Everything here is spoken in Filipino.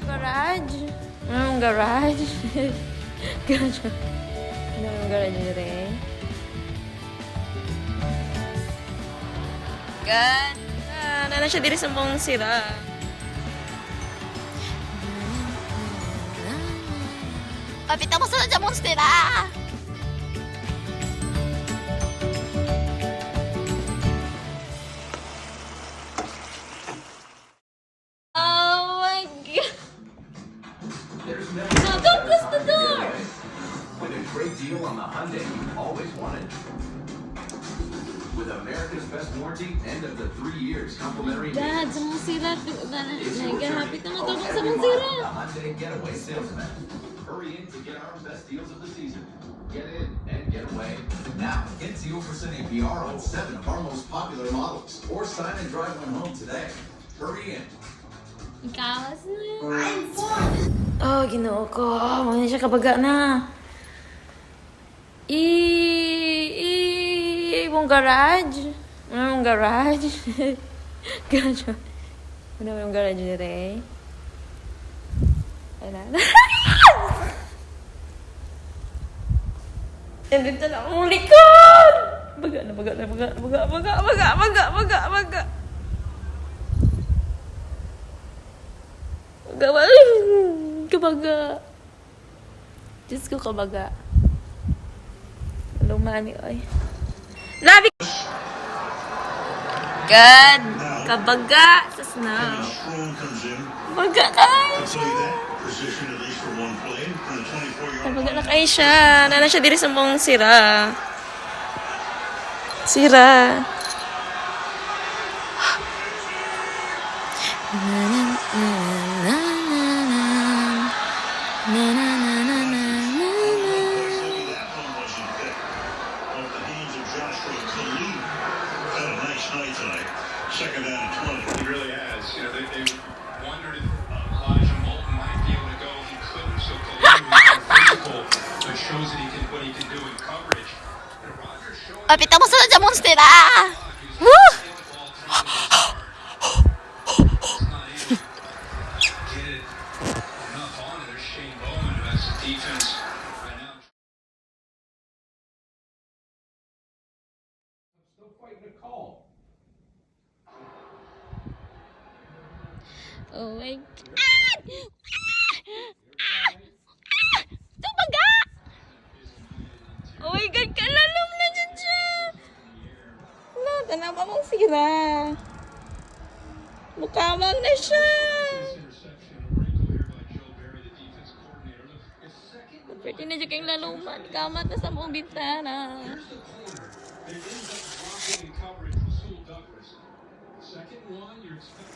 garage? Anong garage? Anong garage rin? Ganda! Nana siya diri sa mong sira. Papita mo sa dyan monster ah! Oh my God! No, don't close the door! With a great deal on the Hyundai you always wanted. With America's best warranty and up to 3 years complimentary Dad, sa mong sira. Nagahapit na matulong sa mong sira. The Hyundai Getaway Salesman. Hurry in to get our best deals of the season. Get in and get away. Now, get 0% APR on 7 of our most popular models. Or sign and drive one home today. Hurry in. Ikawas na yun. Oh, ginoo ko. Muna siya kabaga na. Mong garage? Mong garage? Garage. Mong garage dire. Wala na. Nandito na ang likod! Baga. Kabaga. Diyos ko kabaga. Lumani, oy. Labi! God! Kabaga sa snow. Baga kayo siya. Kabaga na kayo siya. Nana siya diri sa mong sira. Sira. Second down and 20. He really has. You know, they wondered if Elijah Moulton might be able to go. He couldn't. So Khalil was physical, but shows that what he can do in coverage. And Roger showing. Papita mo sa dyan monster ah! Woo! Oh my God! Tumaga! Oh my God, kalalom na dyan siya! Wala, tanaw pa mong sira. Mukamang na siya. Pwede na dyan kayong laluman. Kamat na sa mong bintana. Second one, you're expecting.